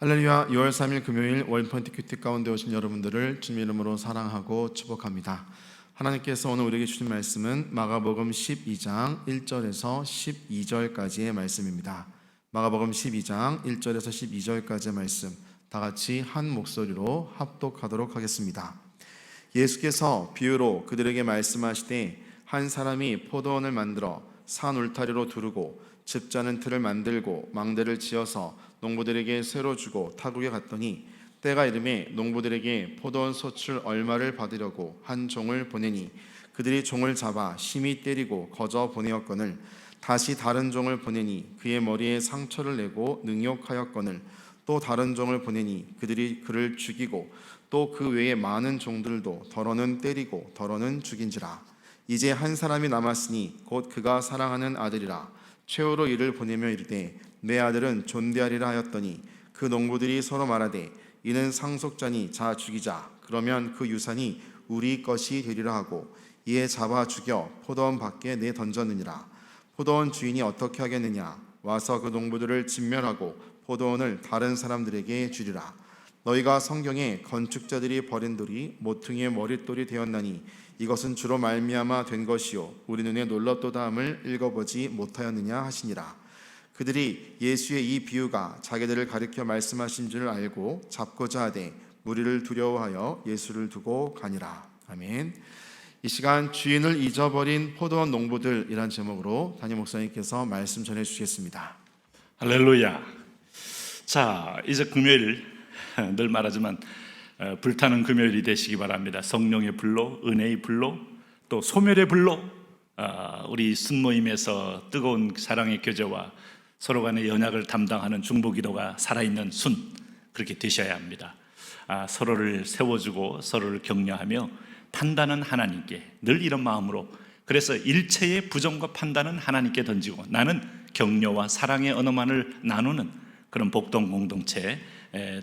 할렐루야. 2월 3일 금요일 월포인트 큐티 가운데 오신 여러분들을 주님 이름으로 사랑하고 축복합니다. 하나님께서 오늘 우리에게 주신 말씀은 마가복음 12장 1절에서 12절까지의 말씀입니다. 마가복음 12장 1절에서 12절까지의 말씀 다 같이 한 목소리로 합독하도록 하겠습니다. 예수께서 비유로 그들에게 말씀하시되 한 사람이 포도원을 만들어 산 울타리로 두르고 즙자는 틀을 만들고 망대를 지어서 농부들에게 쇠로 주고 타국에 갔더니 때가 이르매 농부들에게 포도원 소출 얼마를 받으려고 한 종을 보내니 그들이 종을 잡아 심히 때리고 거저 보내었거늘 다시 다른 종을 보내니 그의 머리에 상처를 내고 능욕하였거늘 또 다른 종을 보내니 그들이 그를 죽이고 또 그 외에 많은 종들도 더러는 때리고 더러는 죽인지라. 이제 한 사람이 남았으니 곧 그가 사랑하는 아들이라. 최후로 이를 보내며 이르되 내 아들은 존대하리라 하였더니 그 농부들이 서로 말하되 이는 상속자니 자 죽이자. 그러면 그 유산이 우리 것이 되리라 하고 이에 잡아 죽여 포도원 밖에 내 던졌느니라. 포도원 주인이 어떻게 하겠느냐. 와서 그 농부들을 진멸하고 포도원을 다른 사람들에게 주리라. 너희가 성경에 건축자들이 버린 돌이 모퉁이의 머릿돌이 되었나니 이것은 주로 말미암아 된 것이요 우리 눈에 놀랍도다함을 읽어보지 못하였느냐 하시니라. 그들이 예수의 이 비유가 자기들을 가리켜 말씀하신 줄 알고 잡고자 하되 무리를 두려워하여 예수를 두고 가니라. 아멘. 이 시간 주인을 잊어버린 포도원 농부들이란 제목으로 담임 목사님께서 말씀 전해 주시겠습니다. 할렐루야. 자, 이제 금요일 늘 말하지만 불타는 금요일이 되시기 바랍니다. 성령의 불로, 은혜의 불로, 또 소멸의 불로 우리 순모임에서 뜨거운 사랑의 교제와 서로 간의 연약을 담당하는 중보기도가 살아있는 순, 그렇게 되셔야 합니다. 서로를 세워주고 서로를 격려하며 판단은 하나님께, 늘 이런 마음으로, 그래서 일체의 부정과 판단은 하나님께 던지고 나는 격려와 사랑의 언어만을 나누는 그런 복동 공동체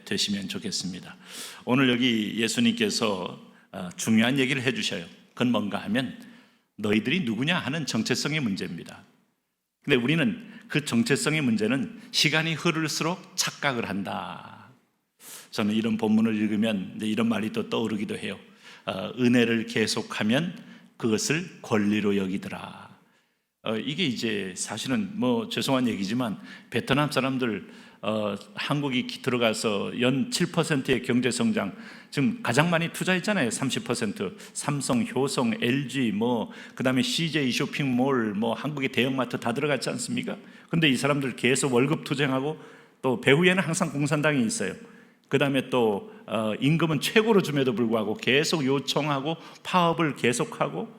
되시면 좋겠습니다. 오늘 여기 예수님께서 중요한 얘기를 해주셔요. 그건 뭔가 하면 너희들이 누구냐 하는 정체성의 문제입니다. 근데 우리는 그 정체성의 문제는 시간이 흐를수록 착각을 한다. 저는 이런 본문을 읽으면 이런 말이 또 떠오르기도 해요. 은혜를 계속하면 그것을 권리로 여기더라. 이게 이제 사실은 뭐 죄송한 얘기지만 베트남 사람들 한국이 들어가서 연 7%의 경제성장 지금 가장 많이 투자했잖아요. 30%. 삼성, 효성, LG, 그 다음에 CJ 쇼핑몰, 한국의 대형마트 다 들어갔지 않습니까? 근데 이 사람들 계속 월급 투쟁하고 또 배후에는 항상 공산당이 있어요. 그 다음에 또 임금은 최고로 줌에도 불구하고 계속 요청하고 파업을 계속하고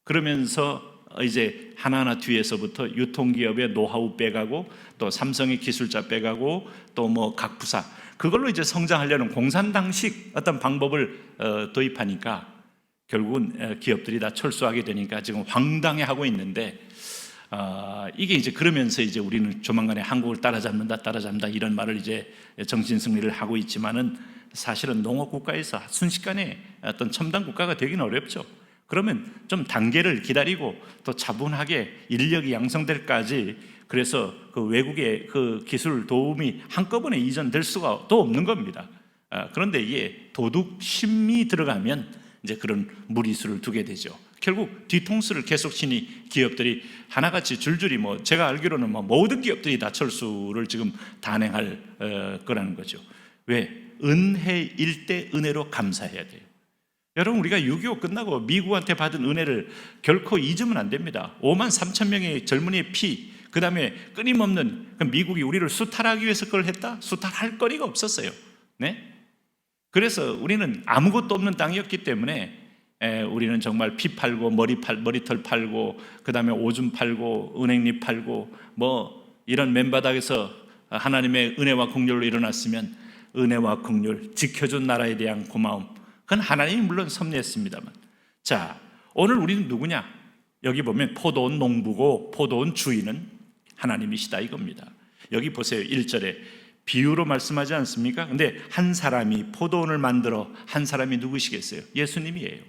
그러면서 이제 하나하나 뒤에서부터 유통기업의 노하우 빼가고 또 삼성의 기술자 빼가고 또 각 부사 그걸로 이제 성장하려는 공산당식 어떤 방법을 도입하니까 결국은 기업들이 다 철수하게 되니까 지금 황당해하고 있는데 이게 이제 그러면서 이제 우리는 조만간에 한국을 따라잡는다 이런 말을 이제 정신승리를 하고 있지만은 사실은 농업국가에서 순식간에 어떤 첨단 국가가 되기는 어렵죠. 그러면 좀 단계를 기다리고 또 차분하게 인력이 양성될 때까지 그래서 그 외국의 그 기술 도움이 한꺼번에 이전될 수가 또 없는 겁니다. 그런데 이게 도둑심이 들어가면 이제 그런 무리수를 두게 되죠. 결국 뒤통수를 계속 치니 기업들이 하나같이 줄줄이 제가 알기로는 모든 기업들이 다 철수를 지금 단행할 거라는 거죠. 왜? 은혜일 때 은혜로 감사해야 돼요. 여러분 우리가 6.25 끝나고 미국한테 받은 은혜를 결코 잊으면 안 됩니다. 5만 3천 명의 젊은이의 피, 그 다음에 끊임없는 미국이 우리를 수탈하기 위해서 그걸 했다? 수탈할 거리가 없었어요. 네? 그래서 우리는 아무것도 없는 땅이었기 때문에 우리는 정말 피 팔고 머리털 팔고 그 다음에 오줌 팔고 은행잎 팔고 이런 맨바닥에서 하나님의 은혜와 긍휼로 일어났으면 은혜와 긍휼, 지켜준 나라에 대한 고마움, 그건 하나님이 물론 섭리했습니다만. 자, 오늘 우리는 누구냐? 여기 보면 포도원 농부고 포도원 주인은 하나님이시다 이겁니다. 여기 보세요. 1절에 비유로 말씀하지 않습니까? 근데 한 사람이 포도원을 만들어, 한 사람이 누구시겠어요? 예수님이에요.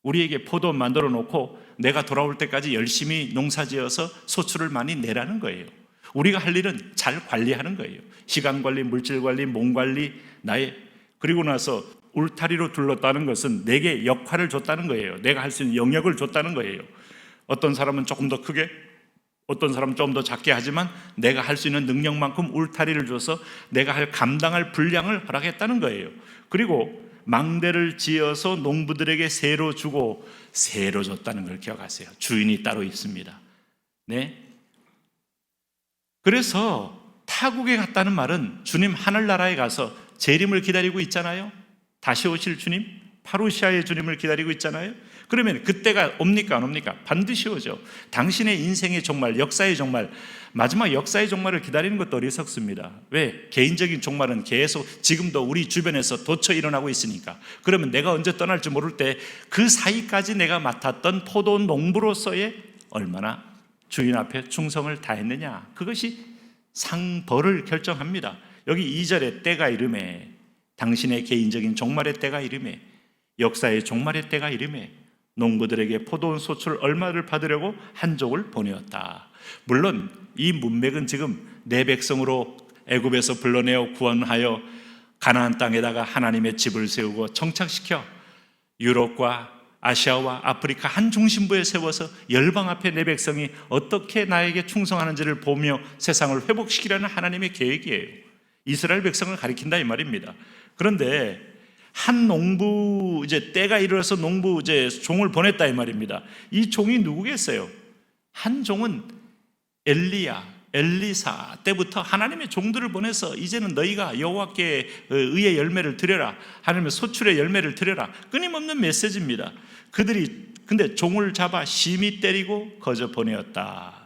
우리에게 포도원 만들어 놓고 내가 돌아올 때까지 열심히 농사지어서 소출을 많이 내라는 거예요. 우리가 할 일은 잘 관리하는 거예요. 시간 관리, 물질 관리, 몸 관리, 그리고 나서 울타리로 둘렀다는 것은 내게 역할을 줬다는 거예요. 내가 할 수 있는 영역을 줬다는 거예요. 어떤 사람은 조금 더 크게, 어떤 사람은 좀 더 작게 하지만 내가 할 수 있는 능력만큼 울타리를 줘서 내가 감당할 분량을 허락했다는 거예요. 그리고 망대를 지어서 농부들에게 새로 주고 새로 줬다는 걸 기억하세요. 주인이 따로 있습니다. 네. 그래서 타국에 갔다는 말은 주님 하늘나라에 가서 재림을 기다리고 있잖아요. 다시 오실 주님, 파루시아의 주님을 기다리고 있잖아요. 그러면 그때가 옵니까 안 옵니까? 반드시 오죠. 당신의 인생의 종말, 역사의 종말, 마지막 역사의 종말을 기다리는 것도 어리석습니다. 왜? 개인적인 종말은 계속 지금도 우리 주변에서 도처 일어나고 있으니까. 그러면 내가 언제 떠날지 모를 때 그 사이까지 내가 맡았던 포도 농부로서의 얼마나 주인 앞에 충성을 다했느냐, 그것이 상벌을 결정합니다. 여기 2절에 때가 이름에, 당신의 개인적인 종말의 때가 이름에, 역사의 종말의 때가 이름에 농부들에게 포도원 소출 얼마를 받으려고 한 족을 보내었다. 물론 이 문맥은 지금 내 백성으로 애굽에서 불러내어 구원하여 가나안 땅에다가 하나님의 집을 세우고 정착시켜 유럽과 아시아와 아프리카 한 중심부에 세워서 열방 앞에 내 백성이 어떻게 나에게 충성하는지를 보며 세상을 회복시키려는 하나님의 계획이에요. 이스라엘 백성을 가리킨다 이 말입니다. 그런데 한 농부, 이제 때가 이르러서 농부 이제 종을 보냈다 이 말입니다. 이 종이 누구겠어요? 한 종은 엘리사 때부터 하나님의 종들을 보내서 이제는 너희가 여호와께 의의 열매를 드려라, 하나님의 소출의 열매를 드려라, 끊임없는 메시지입니다. 그들이 근데 종을 잡아 심히 때리고 거저 보내었다.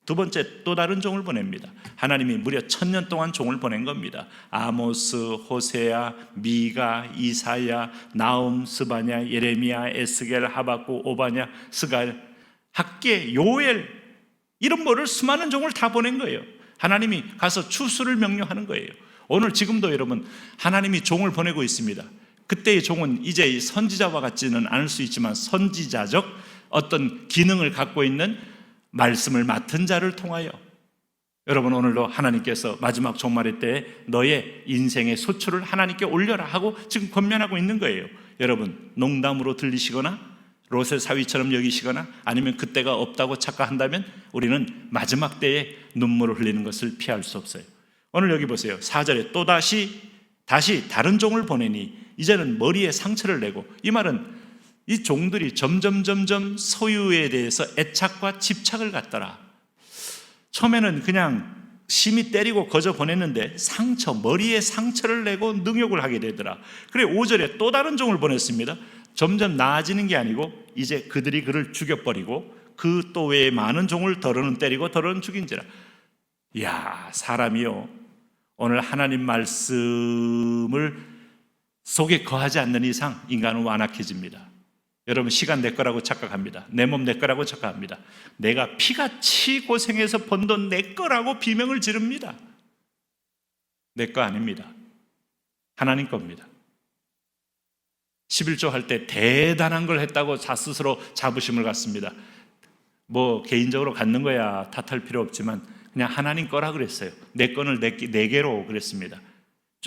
두 번째 또 다른 종을 보냅니다. 하나님이 무려 1000년 동안 종을 보낸 겁니다. 아모스, 호세아, 미가, 이사야, 나움, 스바냐, 예레미야, 에스겔, 하박국, 오바냐, 스갈, 학계, 요엘, 이런 뭐를 수많은 종을 다 보낸 거예요. 하나님이 가서 추수를 명령하는 거예요. 오늘 지금도 여러분 하나님이 종을 보내고 있습니다. 그때의 종은 이제 선지자와 같지는 않을 수 있지만 선지자적 어떤 기능을 갖고 있는 말씀을 맡은 자를 통하여, 여러분 오늘도 하나님께서 마지막 종말의 때에 너의 인생의 소출을 하나님께 올려라 하고 지금 권면하고 있는 거예요. 여러분 농담으로 들리시거나 롯의 사위처럼 여기시거나 아니면 그때가 없다고 착각한다면 우리는 마지막 때에 눈물을 흘리는 것을 피할 수 없어요. 오늘 여기 보세요. 4절에 또 다시 다른 종을 보내니 이제는 머리에 상처를 내고, 이 말은 이 종들이 점점 소유에 대해서 애착과 집착을 갖더라. 처음에는 그냥 심히 때리고 거저 보냈는데 머리에 상처를 내고 능욕을 하게 되더라. 그래 5절에 또 다른 종을 보냈습니다. 점점 나아지는 게 아니고 이제 그들이 그를 죽여버리고 그 또 외에 많은 종을 더러는 때리고 더러는 죽인지라. 이야, 사람이요, 오늘 하나님 말씀을 속에 거하지 않는 이상 인간은 완악해집니다. 여러분 시간 내 거라고 착각합니다. 내 몸 내 거라고 착각합니다. 내가 피같이 고생해서 번 돈 내 거라고 비명을 지릅니다. 내 거 아닙니다. 하나님 겁니다. 11조 할 때 대단한 걸 했다고 스스로 자부심을 갖습니다. 뭐 개인적으로 갖는 거야 탓할 필요 없지만 그냥 하나님 거라 그랬어요. 내 거는 네 개로 그랬습니다.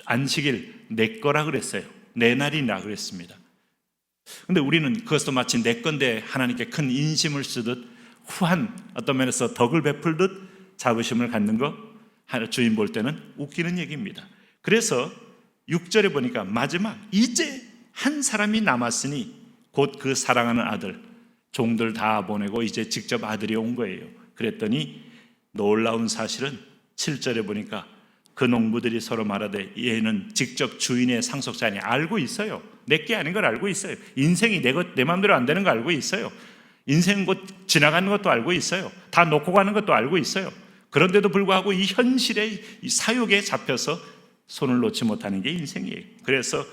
안식일 내 거라 그랬어요. 내 날이나 그랬습니다. 근데 우리는 그것도 마치 내 건데 하나님께 큰 인심을 쓰듯 후한 어떤 면에서 덕을 베풀듯 자부심을 갖는 거, 주인 볼 때는 웃기는 얘기입니다. 그래서 6절에 보니까 마지막 이제 한 사람이 남았으니 곧 그 사랑하는 아들, 종들 다 보내고 이제 직접 아들이 온 거예요. 그랬더니 놀라운 사실은 7절에 보니까 그 농부들이 서로 말하되 얘는 직접 주인의 상속자니 알고 있어요. 내게 아닌 걸 알고 있어요. 인생이 내 마음대로 안 되는 거 알고 있어요. 인생 곧 지나가는 것도 알고 있어요. 다 놓고 가는 것도 알고 있어요. 그런데도 불구하고 이 현실의 이 사욕에 잡혀서 손을 놓지 못하는 게 인생이에요. 그래서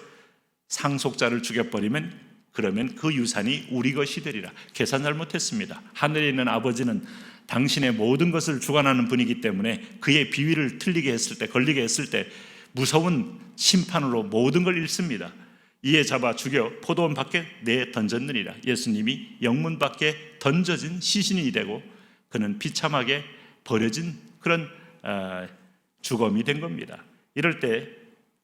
상속자를 죽여버리면 그러면 그 유산이 우리 것이 되리라. 계산 잘못했습니다. 하늘에 있는 아버지는 당신의 모든 것을 주관하는 분이기 때문에 그의 비위를 틀리게 했을 때, 걸리게 했을 때 무서운 심판으로 모든 걸 잃습니다. 이에 잡아 죽여 포도원 밖에 내던졌느니라. 예수님이 영문 밖에 던져진 시신이 되고 그는 비참하게 버려진 그런 주검이 된 겁니다. 이럴 때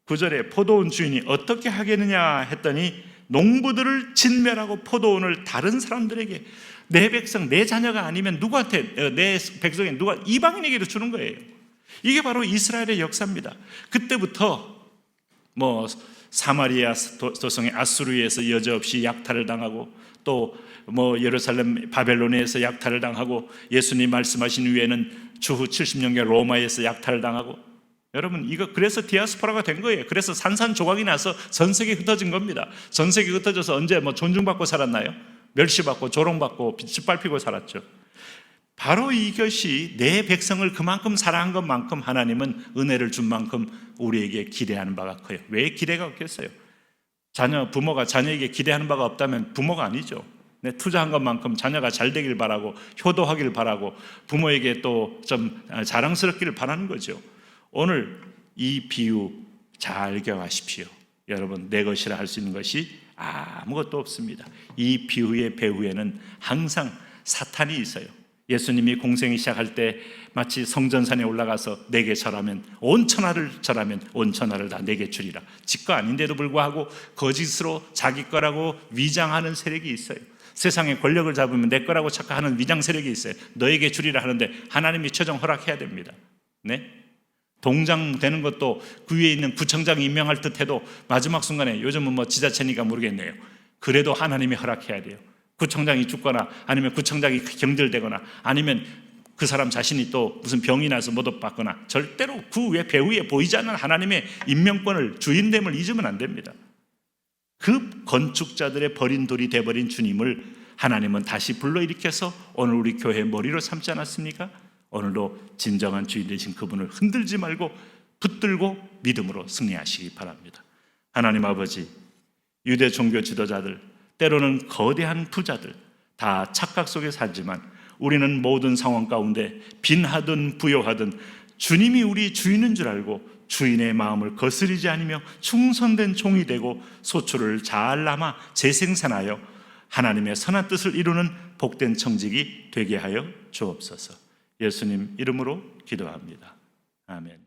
9절에 포도원 주인이 어떻게 하겠느냐 했더니 농부들을 진멸하고 포도원을 다른 사람들에게, 내 백성, 내 자녀가 아니면 누구한테, 내 백성이 누가 이방인에게도 주는 거예요. 이게 바로 이스라엘의 역사입니다. 그때부터 뭐 사마리아 도성의 아수르에서 여지없이 약탈을 당하고, 또 뭐 예루살렘 바벨론에서 약탈을 당하고, 예수님 말씀하신 후에는 주후 70년경 로마에서 약탈을 당하고, 여러분 이거 그래서 디아스포라가 된 거예요. 그래서 산산조각이 나서 전 세계에 흩어진 겁니다. 전 세계에 흩어져서 언제 뭐 존중받고 살았나요? 멸시받고 조롱받고 짓밟히고 살았죠. 바로 이것이 내 백성을 그만큼 사랑한 것만큼 하나님은 은혜를 준 만큼 우리에게 기대하는 바가 커요. 왜 기대가 없겠어요? 부모가 자녀에게 기대하는 바가 없다면 부모가 아니죠. 투자한 것만큼 자녀가 잘 되길 바라고, 효도하길 바라고, 부모에게 또 좀 자랑스럽기를 바라는 거죠. 오늘 이 비유 잘 기억하십시오. 여러분, 내 것이라 할 수 있는 것이 아무것도 없습니다. 이 비유의 배후에는 항상 사탄이 있어요. 예수님이 공생이 시작할 때 마치 성전산에 올라가서 내게 절하면 온 천하를 절하면 온 천하를 다 내게 주리라. 지 거 아닌데도 불구하고 거짓으로 자기 거라고 위장하는 세력이 있어요. 세상의 권력을 잡으면 내 거라고 착각하는 위장 세력이 있어요. 너에게 주리라 하는데 하나님이 최종 허락해야 됩니다. 네? 동장 되는 것도 그 위에 있는 구청장이 임명할 듯 해도 마지막 순간에, 요즘은 뭐 지자체니까 모르겠네요, 그래도 하나님이 허락해야 돼요. 구청장이 죽거나 아니면 구청장이 경질되거나 아니면 그 사람 자신이 또 무슨 병이 나서 못 받거나, 절대로 그 외 배후에 보이지 않는 하나님의 임명권을, 주인됨을 잊으면 안 됩니다. 그 건축자들의 버린 돌이 돼버린 주님을 하나님은 다시 불러일으켜서 오늘 우리 교회의 머리로 삼지 않았습니까? 오늘도 진정한 주인 되신 그분을 흔들지 말고 붙들고 믿음으로 승리하시기 바랍니다. 하나님 아버지, 유대 종교 지도자들, 때로는 거대한 부자들 다 착각 속에 살지만 우리는 모든 상황 가운데 빈하든 부요하든 주님이 우리 주인인 줄 알고 주인의 마음을 거스르지 않으며 충성된 종이 되고 소출을 잘 남아 재생산하여 하나님의 선한 뜻을 이루는 복된 청직이 되게 하여 주옵소서. 예수님 이름으로 기도합니다. 아멘.